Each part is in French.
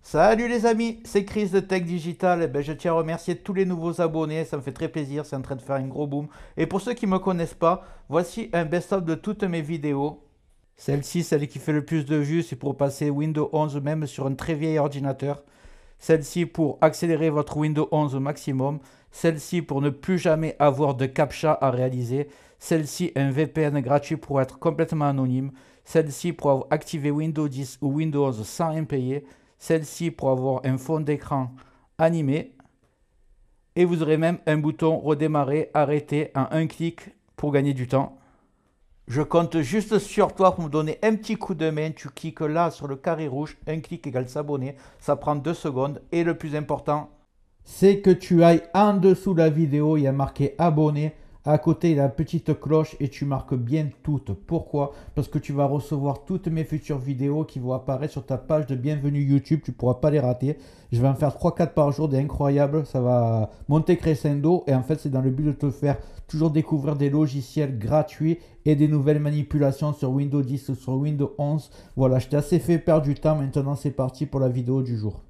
Salut les amis, c'est Chris de Tech Digital. Je tiens à remercier tous les nouveaux abonnés, ça me fait très plaisir, c'est en train de faire un gros boom. Et pour ceux qui ne me connaissent pas, voici un best-of de toutes mes vidéos. Celle-ci, celle qui fait le plus de vues, c'est pour passer Windows 11 même sur un très vieil ordinateur. Celle-ci pour accélérer votre Windows 11 au maximum. Celle-ci pour ne plus jamais avoir de CAPTCHA à réaliser. Celle-ci un VPN gratuit pour être complètement anonyme. Celle-ci pour activer Windows 10 ou Windows 11 sans rien payer. Celle-ci pour avoir un fond d'écran animé. Et vous aurez même un bouton redémarrer, arrêter en un clic pour gagner du temps. Je compte juste sur toi pour me donner un petit coup de main. Tu cliques là sur le carré rouge, un clic égale s'abonner. Ça prend 2 secondes. Et le plus important, c'est que tu ailles en dessous de la vidéo, il y a marqué abonner. À côté, il y a la petite cloche et tu marques bien toutes. Pourquoi? Parce que tu vas recevoir toutes mes futures vidéos qui vont apparaître sur ta page de bienvenue YouTube. Tu ne pourras pas les rater. Je vais en faire 3-4 par jour, des incroyables. Ça va monter crescendo. Et en fait, c'est dans le but de te faire toujours découvrir des logiciels gratuits et des nouvelles manipulations sur Windows 10 ou sur Windows 11. Voilà, je t'ai assez fait perdre du temps. Maintenant, c'est parti pour la vidéo du jour.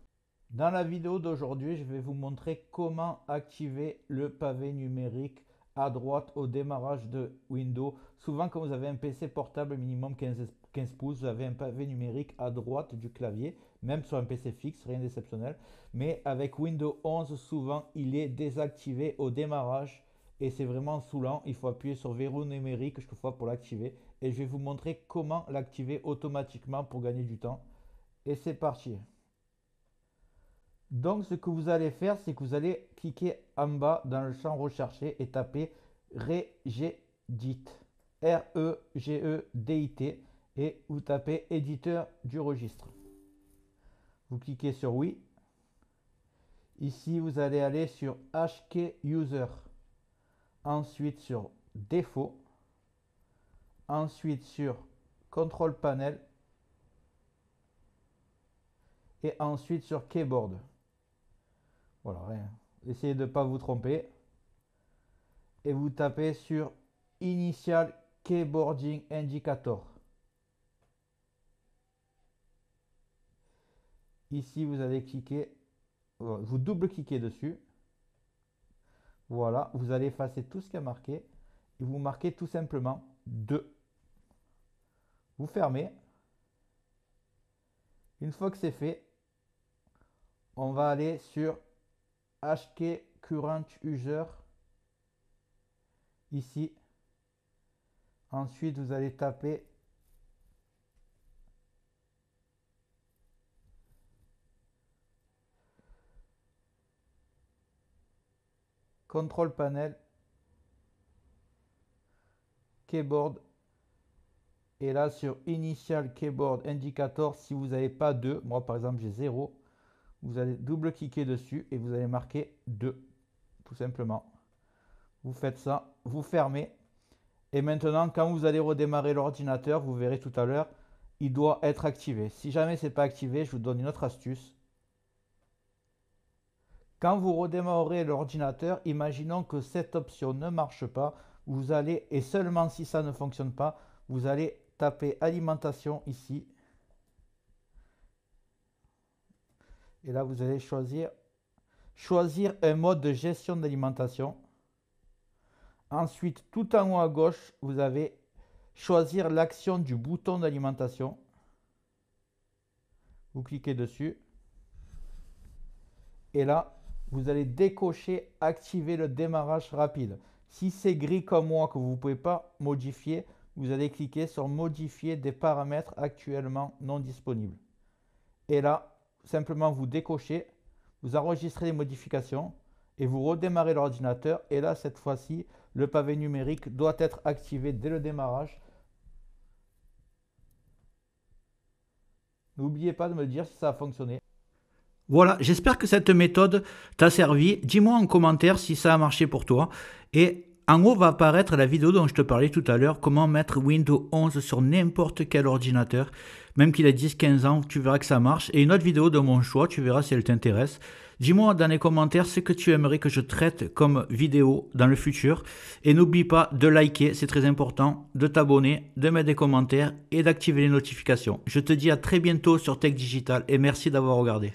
Dans la vidéo d'aujourd'hui, je vais vous montrer comment activer le pavé numérique à droite au démarrage de Windows. Souvent, quand vous avez un PC portable minimum 15 pouces, vous avez un pavé numérique à droite du clavier, même sur un PC fixe, rien d'exceptionnel. Mais avec Windows 11, souvent, il est désactivé au démarrage et c'est vraiment saoulant. Il faut appuyer sur verrou numérique quelquefois pour l'activer. Et je vais vous montrer comment l'activer automatiquement pour gagner du temps. Et c'est parti. Donc, ce que vous allez faire, c'est que vous allez cliquer en bas dans le champ recherché et taper Regedit. R-E-G-E-D-I-T. Et vous tapez éditeur du registre. Vous cliquez sur oui. Ici, vous allez aller sur HK User. Ensuite, sur défaut. Ensuite, sur Control Panel. Et ensuite, sur Keyboard. Voilà, rien. Essayez de ne pas vous tromper. Et vous tapez sur Initial Keyboarding Indicator. Ici, vous allez cliquer, vous double-cliquez dessus. Voilà, vous allez effacer tout ce qui a marqué. Et vous marquez tout simplement 2. Vous fermez. Une fois que c'est fait, on va aller sur HK Current User. Ici. Ensuite, vous allez taper Control Panel, Keyboard. Et là, sur Initial Keyboard Indicator, si vous n'avez pas 2, moi par exemple j'ai 0, vous allez double-cliquer dessus et vous allez marquer 2, tout simplement. Vous faites ça, vous fermez. Et maintenant, quand vous allez redémarrer l'ordinateur, vous verrez tout à l'heure, il doit être activé. Si jamais ce n'est pas activé, je vous donne une autre astuce. Quand vous redémarrerez l'ordinateur, imaginons que cette option ne marche pas. Vous allez, et seulement si ça ne fonctionne pas, vous allez taper alimentation ici. Et là, vous allez choisir un mode de gestion d'alimentation. Ensuite, tout en haut à gauche, vous avez choisir l'action du bouton d'alimentation. Vous cliquez dessus. Et là, vous allez décocher activer le démarrage rapide. Si c'est gris comme moi que vous ne pouvez pas modifier, vous allez cliquer sur modifier des paramètres actuellement non disponibles. Et là, simplement vous décochez, vous enregistrez les modifications et vous redémarrez l'ordinateur. Et là, cette fois-ci, le pavé numérique doit être activé dès le démarrage. N'oubliez pas de me dire si ça a fonctionné. Voilà, j'espère que cette méthode t'a servi. Dis-moi en commentaire si ça a marché pour toi. Et en haut va apparaître la vidéo dont je te parlais tout à l'heure, comment mettre Windows 11 sur n'importe quel ordinateur. Même qu'il ait 10-15 ans, tu verras que ça marche. Et une autre vidéo de mon choix, tu verras si elle t'intéresse. Dis-moi dans les commentaires ce que tu aimerais que je traite comme vidéo dans le futur. Et n'oublie pas de liker, c'est très important, de t'abonner, de mettre des commentaires et d'activer les notifications. Je te dis à très bientôt sur Tech Digital et merci d'avoir regardé.